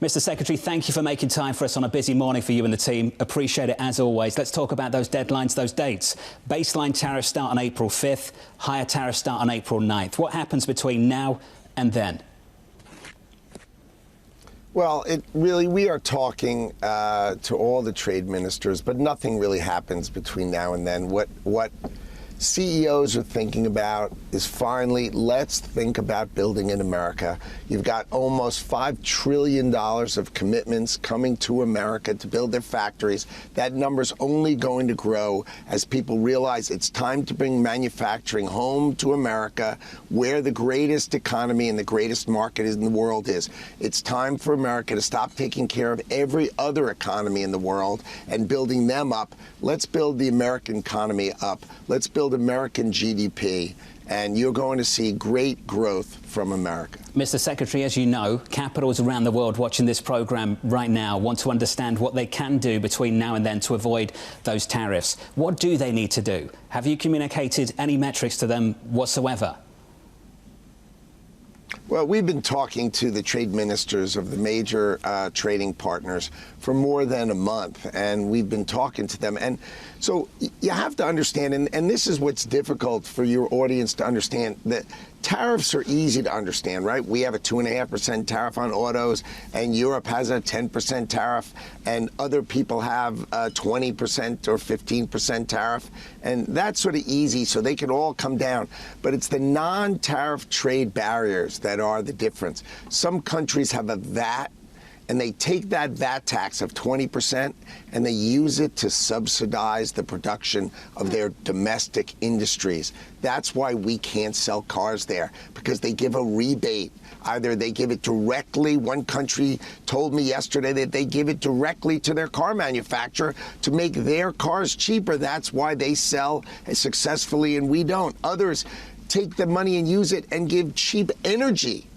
Mr. Secretary, thank you for making time for us on a busy morning for you and the team. Appreciate it as always. Let's talk about those deadlines, those dates. Baseline tariffs start on April 5th. Higher tariffs start on April 9th. What happens between now and then? Well, we are talking to all the trade ministers, but nothing really happens between now and then. What CEOs are thinking about is finally, let's think about building in America. You've got almost $5 trillion of commitments coming to America to build their factories. That number's only going to grow as people realize it's time to bring manufacturing home to America, where the greatest economy and the greatest market in the world is. It's time for America to stop taking care of every other economy in the world and building them up. Let's build the American economy up. Let's build American GDP, and you're going to see great growth from America. Mr. Secretary, as you know, capitals around the world watching this program right now want to understand what they can do between now and then to avoid those tariffs. What do they need to do? Have you communicated any metrics to them whatsoever? Well, we've been talking to the trade ministers of the major trading partners for more than a month, and we've been talking to them. And so you have to understand, and this is what's difficult for your audience to understand, that tariffs are easy to understand, right? We have a 2.5% tariff on autos, and Europe has a 10% tariff, and other people have a 20% or 15% tariff. And that's sort of easy, so they can all come down. But it's the non-tariff trade barriers that are the difference. Some countries have a VAT, and they take that VAT tax of 20% and they use it to subsidize the production of their domestic industries. That's why we can't sell cars there, because they give a rebate. Either they give it directly. One country told me yesterday that they give it directly to their car manufacturer to make their cars cheaper. That's why they sell successfully and we don't. Others take the money and use it and give cheap energy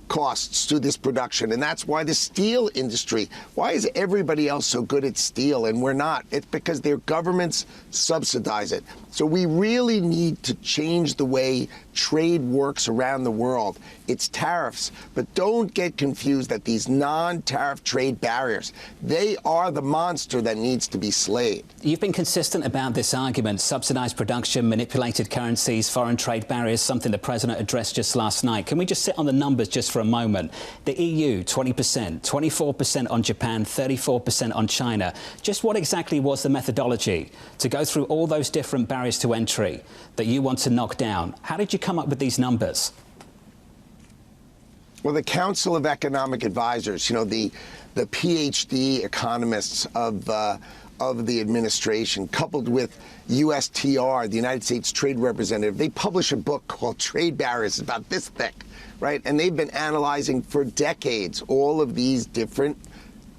costs to this production, and that's why the steel industry, why is everybody else so good at steel and we're not? It's because their governments subsidize it. So we really need to change the way trade works around the world. It's tariffs, but don't get confused that these non-tariff trade barriers, they are the monster that needs to be slayed. You've been consistent about this argument: subsidized production, manipulated currencies, foreign trade barriers, something the president addressed just last night. Can we just sit on the numbers just for a moment? The EU, 20%, 24% on Japan, 34% on China. Just what exactly was the methodology to go through all those different barriers to entry that you want to knock down? How did you come up with these numbers? Well, the Council of Economic Advisors, you know, the PhD economists of the administration, coupled with USTR, the United States Trade Representative, they publish a book called Trade Barriers, about this thick, right? And they've been analyzing for decades all of these different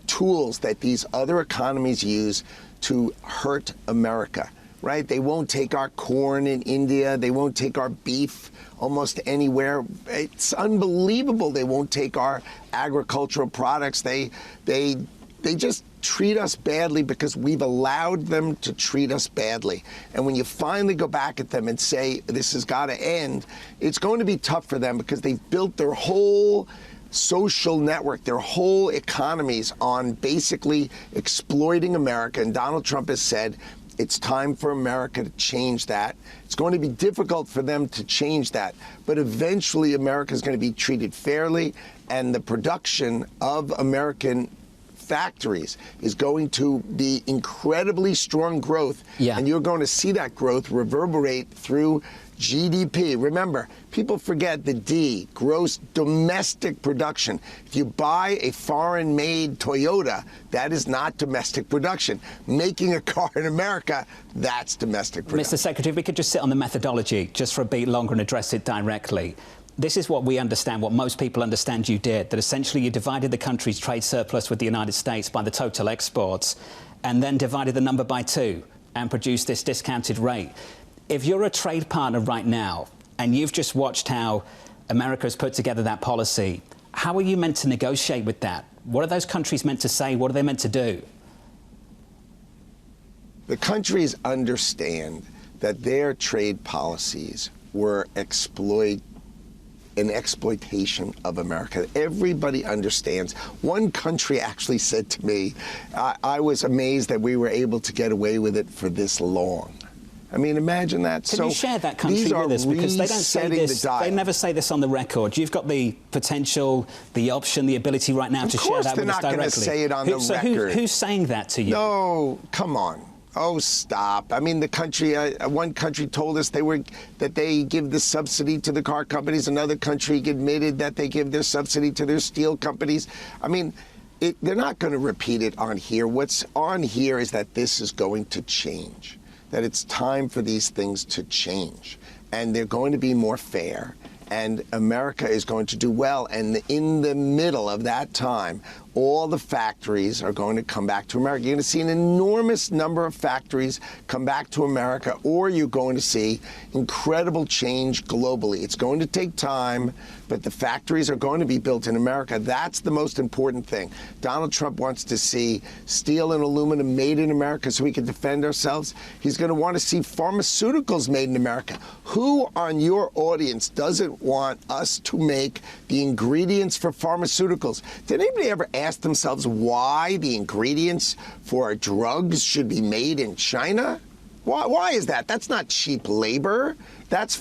tools that these other economies use to hurt America, right? They won't take our corn in India. They won't take our beef almost anywhere. It's unbelievable. They won't take our agricultural products. They just treat us badly because we've allowed them to treat us badly. And when you finally go back at them and say, this has got to end, it's going to be tough for them because they've built their whole social network, their whole economies on basically exploiting America. And Donald Trump has said, it's time for America to change that. It's going to be difficult for them to change that, but eventually America is going to be treated fairly, and the production of American factories is going to be incredibly strong growth, and you're going to see that growth reverberate through GDP. Remember, people forget the D, gross domestic production. If you buy a foreign-made Toyota, that is not domestic production. Making a car in America, that's domestic production. Mr. Secretary, if we could just sit on the methodology just for a beat longer and address it directly. This is what we understand, what most people understand you did, that essentially you divided the country's trade surplus with the United States by the total exports, and then divided the number by 2 and produced this discounted rate. If you're a trade partner right now and you've just watched how America has put together that policy, how are you meant to negotiate with that? What are those countries meant to say? What are they meant to do? The countries understand that their trade policies were exploitative an exploitation of America. Everybody understands. One country actually said to me, I was amazed that we were able to get away with it for this long. I mean, imagine that. Can you share that country with us? Because they don't say this, they never say this on the record. You've got the potential, the option, the ability right now to share that with us directly. Of course they're not going to say it on the record. Who's saying that to you? No, come on. Oh, stop. I mean, the country, one country told us that they give the subsidy to the car companies. Another country admitted that they give their subsidy to their steel companies. I mean, they're not going to repeat it on here. What's on here is that this is going to change, that it's time for these things to change, and they're going to be more fair, and America is going to do well. And in the middle of that time, all the factories are going to come back to America. You're going to see an enormous number of factories come back to America, or you're going to see incredible change globally. It's going to take time, but the factories are going to be built in America. That's the most important thing. Donald Trump wants to see steel and aluminum made in America so we can defend ourselves. He's going to want to see pharmaceuticals made in America. Who on your audience doesn't want us to make the ingredients for pharmaceuticals? Did anybody ever ask themselves why the ingredients for drugs should be made in China? Why is that? That's not cheap labor. That's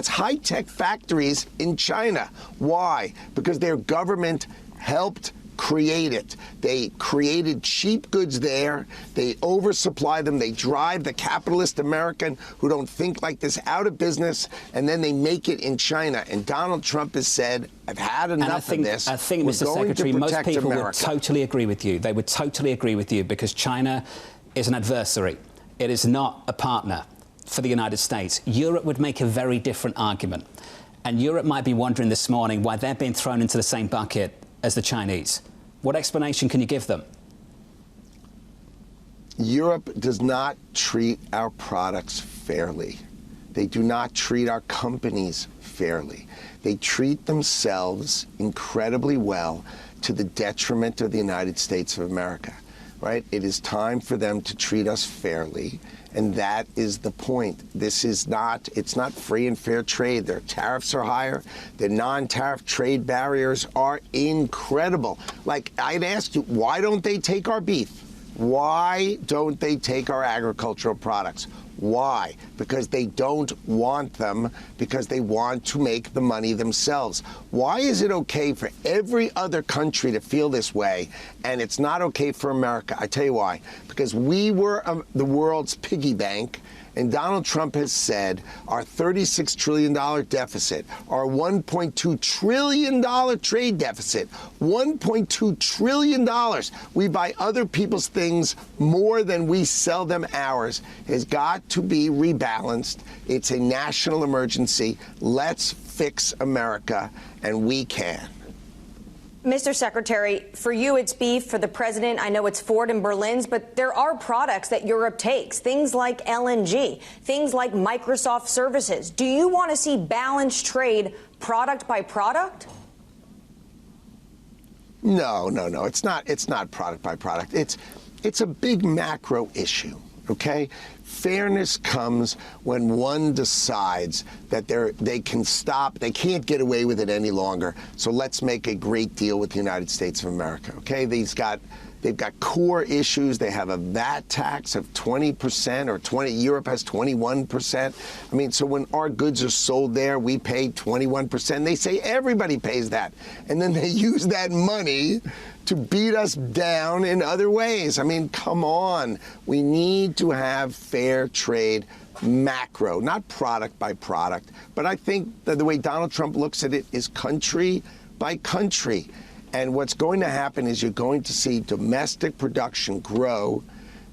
high-tech factories in China. Why? Because their government helped create it. They created cheap goods there. They oversupply them. They drive the capitalist American who don't think like this out of business, and then they make it in China. And Donald Trump has said, I've had enough of this. I think, Mr. Secretary, most people would totally agree with you. They would totally agree with you, because China is an adversary. It is not a partner for the United States. Europe would make a very different argument. And Europe might be wondering this morning why they're being thrown into the same bucket as the Chinese. What explanation can you give them? Europe does not treat our products fairly. They do not treat our companies fairly. They treat themselves incredibly well to the detriment of the United States of America, right? It is time for them to treat us fairly, and that is the point. It's not free and fair trade. Their tariffs are higher. The non-tariff trade barriers are incredible. Like, I'd ask you, why don't they take our beef? Why don't they take our agricultural products? Why? Because they don't want them, because they want to make the money themselves. Why is it okay for every other country to feel this way, and it's not okay for America? I tell you why. Because we were the world's piggy bank, and Donald Trump has said our $36 trillion deficit, our $1.2 trillion trade deficit, $1.2 trillion. We buy other people's things more than we sell them ours. Has got to be rebalanced. It's a national emergency. Let's fix America, and we can. Mr. Secretary, for you it's beef, for the president I know it's Ford and Berlin's, but there are products that Europe takes, things like LNG, things like Microsoft services. Do you want to see balanced trade product by product? No. It's not product by product. It's a big macro issue, okay? Fairness comes when one decides that they can stop, they can't get away with it any longer, so let's make a great deal with the United States of America, okay? They've got core issues. They have a VAT tax of 20% or 20. Europe has 21%. I mean, so when our goods are sold there, we pay 21%. They say everybody pays that. And then they use that money to beat us down in other ways. I mean, come on. We need to have fair trade macro, not product by product. But I think that the way Donald Trump looks at it is country by country. And what's going to happen is you're going to see domestic production grow.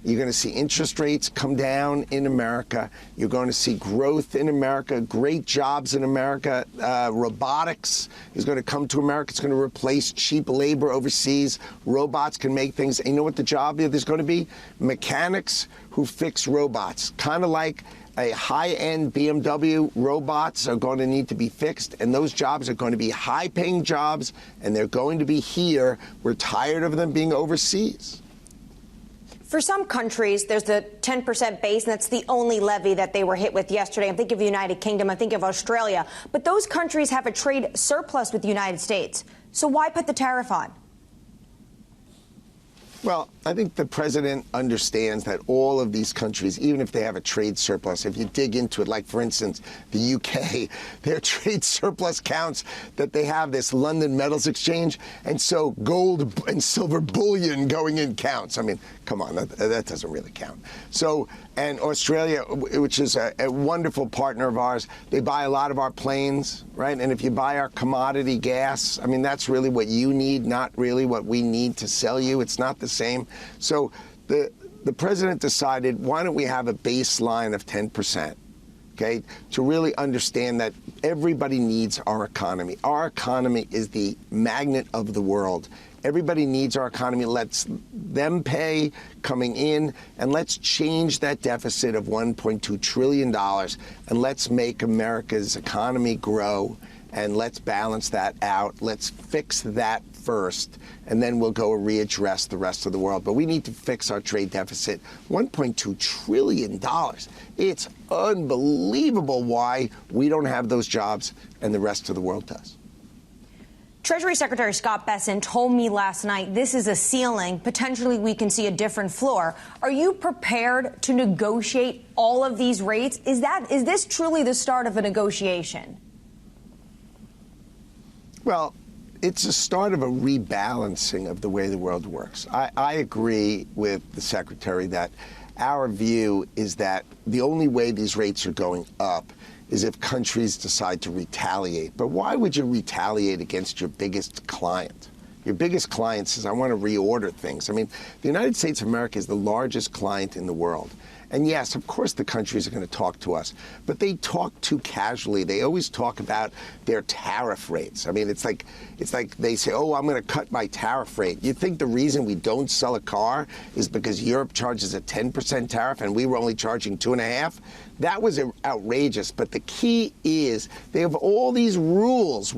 You're going to see interest rates come down in America. You're going to see growth in America, great jobs in America. Robotics is going to come to America. It's going to replace cheap labor overseas. Robots can make things. And you know what the job is? There's going to be mechanics who fix robots, kind of like a high-end BMW. Robots are going to need to be fixed, and those jobs are going to be high-paying jobs, and they're going to be here. We're tired of them being overseas. For some countries, there's the 10% base, and that's the only levy that they were hit with yesterday. I'm thinking of the United Kingdom. I'm thinking of Australia. But those countries have a trade surplus with the United States. So why put the tariff on? Well, I think the president understands that all of these countries, even if they have a trade surplus, if you dig into it, like, for instance, the UK, their trade surplus counts that they have this London Metals Exchange, and so gold and silver bullion going in counts. I mean, come on, that doesn't really count. So, and Australia, which is a wonderful partner of ours, they buy a lot of our planes, right? And if you buy our commodity gas, I mean, that's really what you need, not really what we need to sell you. It's not the same. So the president decided, why don't we have a baseline of 10%, okay, to really understand that everybody needs our economy. Our economy is the magnet of the world. Everybody needs our economy. Let's them pay coming in, and let's change that deficit of $1.2 trillion, and let's make America's economy grow, and let's balance that out. Let's fix that first, and then we'll go readdress the rest of the world. But we need to fix our trade deficit. $1.2 trillion. It's unbelievable why we don't have those jobs and the rest of the world does. Treasury Secretary Scott Bessent told me last night this is a ceiling. Potentially we can see a different floor. Are you prepared to negotiate all of these rates? Is this truly the start of a negotiation? Well, it's the start of a rebalancing of the way the world works. I agree with the Secretary that our view is that the only way these rates are going up is if countries decide to retaliate. But why would you retaliate against your biggest client? Your biggest client says, I want to reorder things. I mean, the United States of America is the largest client in the world. And yes, of course the countries are going to talk to us, but they talk too casually. They always talk about their tariff rates. I mean, it's like they say, oh, I'm going to cut my tariff rate. You think the reason we don't sell a car is because Europe charges a 10% tariff and we were only charging 2.5%? That was outrageous. But the key is they have all these rules.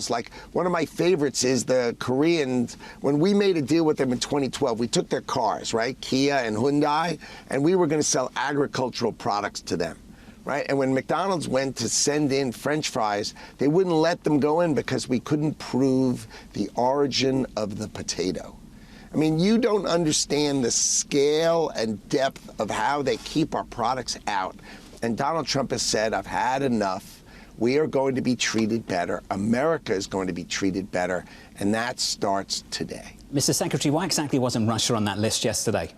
Like one of my favorites is the Koreans. When we made a deal with them in 2012, we took their cars, right? Kia and Hyundai, and we were going to sell agricultural products to them, right? And when McDonald's went to send in French fries, they wouldn't let them go in because we couldn't prove the origin of the potato. I mean, you don't understand the scale and depth of how they keep our products out. And Donald Trump has said, I've had enough. We are going to be treated better. America is going to be treated better. And that starts today. Mr. Secretary, why exactly wasn't Russia on that list yesterday?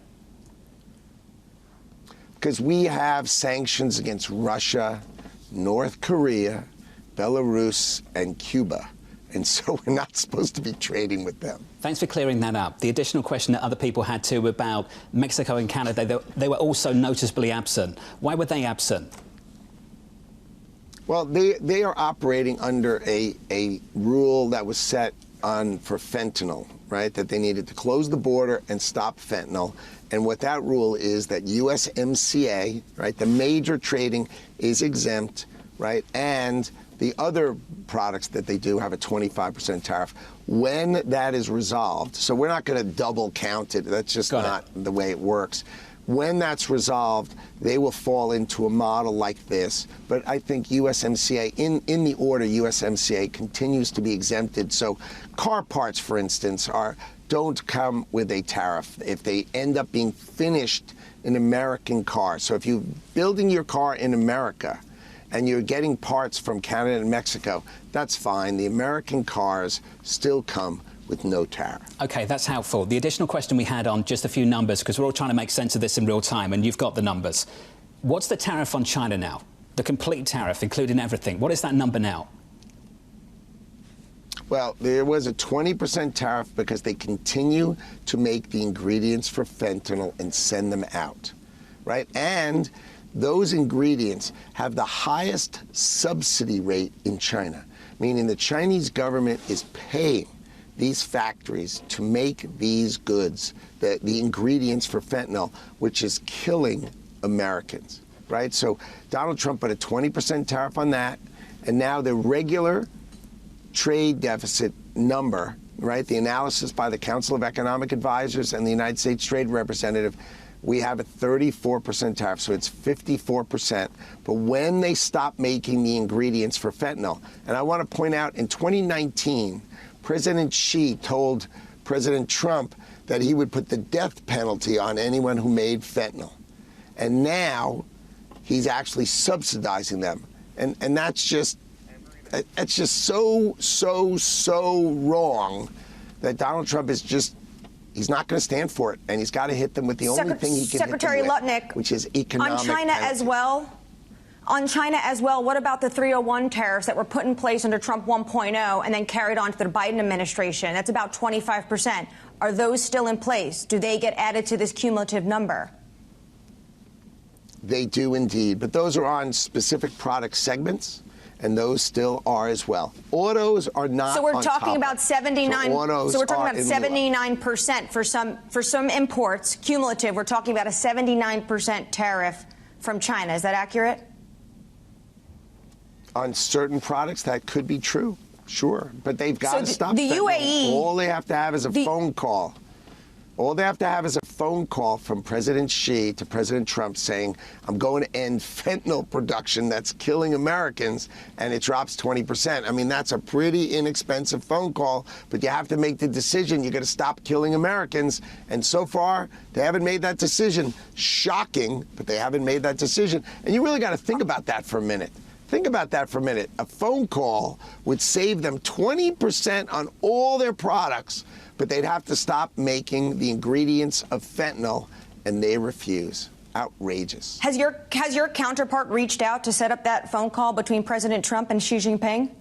Because we have sanctions against Russia, North Korea, Belarus, and Cuba. And so we're not supposed to be trading with them. Thanks for clearing that up. The additional question that other people had too about Mexico and Canada, they were also noticeably absent. Why were they absent? Well, they are operating under a rule that was set for fentanyl, right? That they needed to close the border and stop fentanyl. And what that rule is that USMCA, right, the major trading is exempt, right? And the other products that they do have a 25% tariff. When that is resolved, so we're not going to double count it. That's just not the way it works. When that's resolved, they will fall into a model like this. But I think USMCA, in the order, USMCA continues to be exempted. So car parts, for instance, don't come with a tariff if they end up being finished in American cars. So if you're building your car in America, and you're getting parts from Canada and Mexico, that's fine. The American cars still come with no tariff. OK, that's helpful. The additional question we had on just a few numbers, because we're all trying to make sense of this in real time, and you've got the numbers. What's the tariff on China now? The complete tariff, including everything. What is that number now? Well, there was a 20% tariff because they continue to make the ingredients for fentanyl and send them out, right? And those ingredients have the highest subsidy rate in China, meaning the Chinese government is paying these factories to make these goods, the ingredients for fentanyl, which is killing Americans, right? So Donald Trump put a 20% tariff on that, and now the regular trade deficit number right, the analysis by the Council of Economic Advisors and the United States Trade Representative, we have a 34% tariff, so it's 54%. But when they stop making the ingredients for fentanyl, and I want to point out, in 2019, President Xi told President Trump that he would put the death penalty on anyone who made fentanyl. And now he's actually subsidizing them. And that's just so wrong that Donald Trump is just, he's not going to stand for it. And he's got to hit them with the only thing he can Secretary hit them with, Lutnick, which is economic on China penalty. as well. On China as well, what about the 301 tariffs that were put in place under Trump 1.0 and then carried on to the Biden administration? That's about 25%. Are those still in place? Do they get added to this cumulative number? They do indeed, but those are on specific product segments, and those still are as well. Autos are not. So we're talking about 79. So we're talking about 79% for some imports, cumulative. We're talking about a 79% tariff from China. Is that accurate? On certain products, that could be true, sure. But they've got to stop the fentanyl. UAE. All they have to have is a phone call. All they have to have is a phone call from President Xi to President Trump saying, I'm going to end fentanyl production that's killing Americans, and it drops 20%. I mean, that's a pretty inexpensive phone call, but you have to make the decision. You got to stop killing Americans. And so far, they haven't made that decision. Shocking, but they haven't made that decision. And you really got to think about that for a minute. Think about that for a minute. A phone call would save them 20% on all their products, but they'd have to stop making the ingredients of fentanyl, and they refuse. Outrageous. Has your counterpart reached out to set up that phone call between President Trump and Xi Jinping?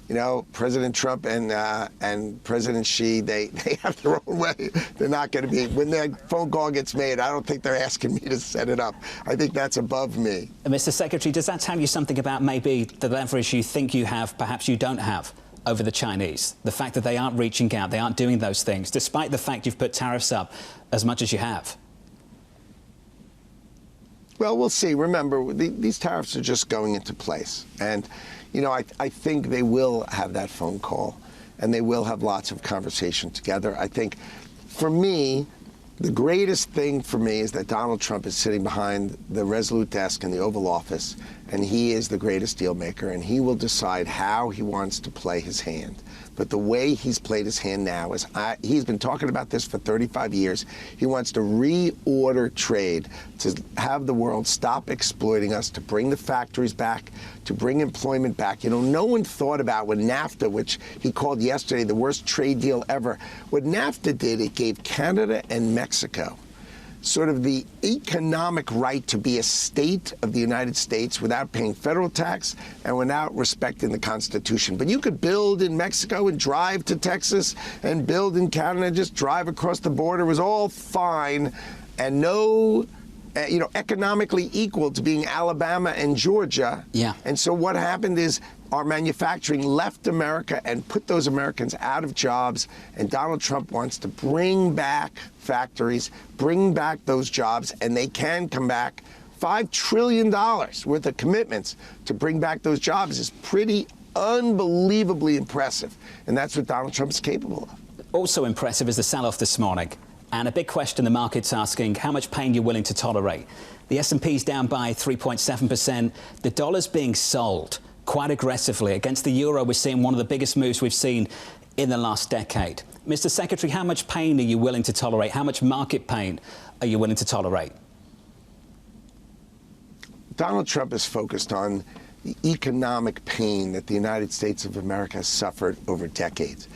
You know, President Trump and President Xi, they have their own way. They're not going to be, when that phone call gets made, I don't think they're asking me to set it up. I think that's above me. Mr. Secretary, does that tell you something about maybe the leverage you think you have, perhaps you don't have, over the Chinese? The fact that they aren't reaching out, they aren't doing those things, despite the fact you've put tariffs up as much as you have? Well, we'll see. Remember, these tariffs are just going into place. And, you know, I think they will have that phone call, and they will have lots of conversation together. I think, for me, the greatest thing for me is that Donald Trump is sitting behind the Resolute desk in the Oval Office, and he is the greatest deal maker, and he will decide how he wants to play his hand. But the way he's played his hand now is, he's been talking about this for 35 years. He wants to reorder trade, to have the world stop exploiting us, to bring the factories back, to bring employment back. You know, no one thought about when NAFTA, which he called yesterday the worst trade deal ever, what NAFTA did, it gave Canada and Mexico sort of the economic right to be a state of the United States without paying federal tax and without respecting the Constitution. But you could build in Mexico and drive to Texas, and build in Canada and just drive across the border. It was all fine, and no, you know, economically equal to being Alabama and Georgia. Yeah. And so what happened is our manufacturing left America and put those Americans out of jobs. And Donald Trump wants to bring back factories, bring back those jobs, and they can come back. $5 trillion worth of commitments to bring back those jobs is pretty unbelievably impressive. And that's what Donald Trump is capable of. Also impressive is the sell-off this morning. And a big question the market's asking, how much pain you're willing to tolerate. The S&P's down by 3.7%. The dollar's being sold quite aggressively. Against the euro, we're seeing one of the biggest moves we've seen in the last decade. Mr. Secretary, how much pain are you willing to tolerate? How much market pain are you willing to tolerate? Donald Trump is focused on the economic pain that the United States of America has suffered over decades.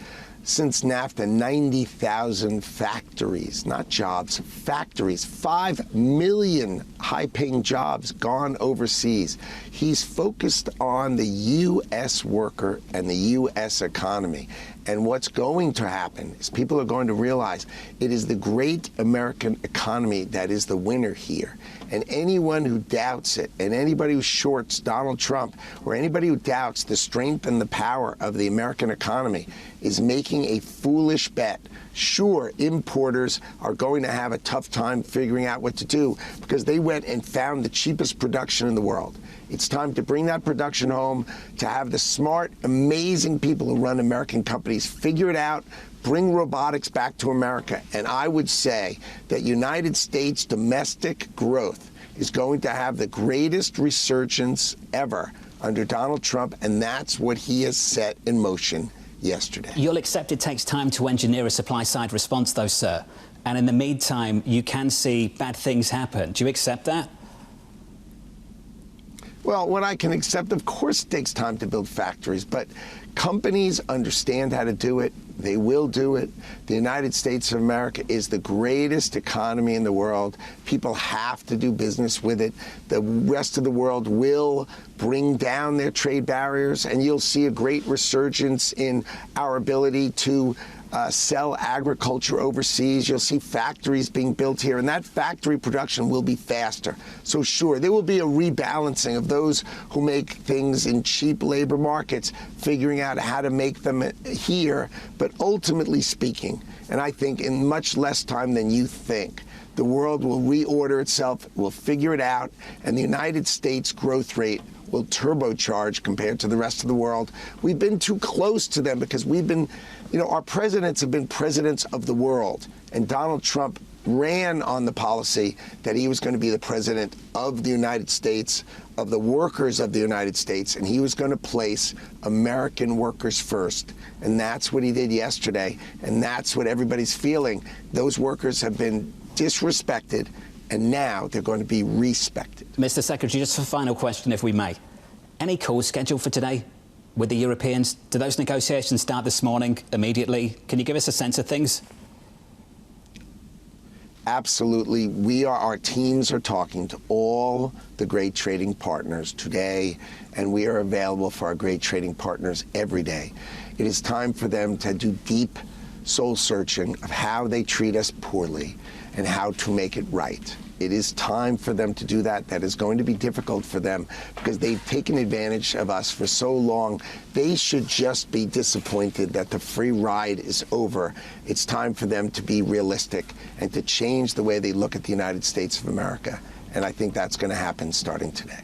Since NAFTA, 90,000 factories, not jobs, factories, 5 million high-paying jobs gone overseas. He's focused on the U.S. worker and the U.S. economy. And what's going to happen is people are going to realize it is the great American economy that is the winner here. And anyone who doubts it, and anybody who shorts Donald Trump, or anybody who doubts the strength and the power of the American economy, is making making a foolish bet. Sure, importers are going to have a tough time figuring out what to do because they went and found the cheapest production in the world. It's time to bring that production home, to have the smart, amazing people who run American companies figure it out, bring robotics back to America. And I would say that United States domestic growth is going to have the greatest resurgence ever under Donald Trump, and that's what he has set in motion yesterday. You'll accept it takes time to engineer a supply-side response, though, sir. And in the meantime, you can see bad things happen. Do you accept that? Well, what I can accept, of course, it takes time to build factories, but companies understand how to do it. They will do it. The United States of America is the greatest economy in the world. People have to do business with it. The rest of the world will bring down their trade barriers, and you'll see a great resurgence in our ability to sell agriculture overseas. You'll see factories being built here, and that factory production will be faster. So sure, there will be a rebalancing of those who make things in cheap labor markets, figuring out how to make them here. But ultimately speaking, and I think in much less time than you think, the world will reorder itself, will figure it out, and the United States growth rate will turbocharge compared to the rest of the world. We've been too close to them because we've been, our presidents have been presidents of the world. And Donald Trump ran on the policy that he was going to be the president of the United States, of the workers of the United States, and he was going to place American workers first. And that's what he did yesterday, and that's what everybody's feeling. Those workers have been disrespected, and now they're going to be respected. Mr. Secretary, just a final question, if we may. Any calls scheduled for today with the Europeans? Do those negotiations start this morning immediately? Can you give us a sense of things? Absolutely. Our teams are talking to all the great trading partners today, and we are available for our great trading partners every day. It is time for them to do deep soul searching of how they treat us poorly and how to make it right. It is time for them to do that. That is going to be difficult for them because they've taken advantage of us for so long. They should just be disappointed that the free ride is over. It's time for them to be realistic and to change the way they look at the United States of America. And I think that's going to happen starting today.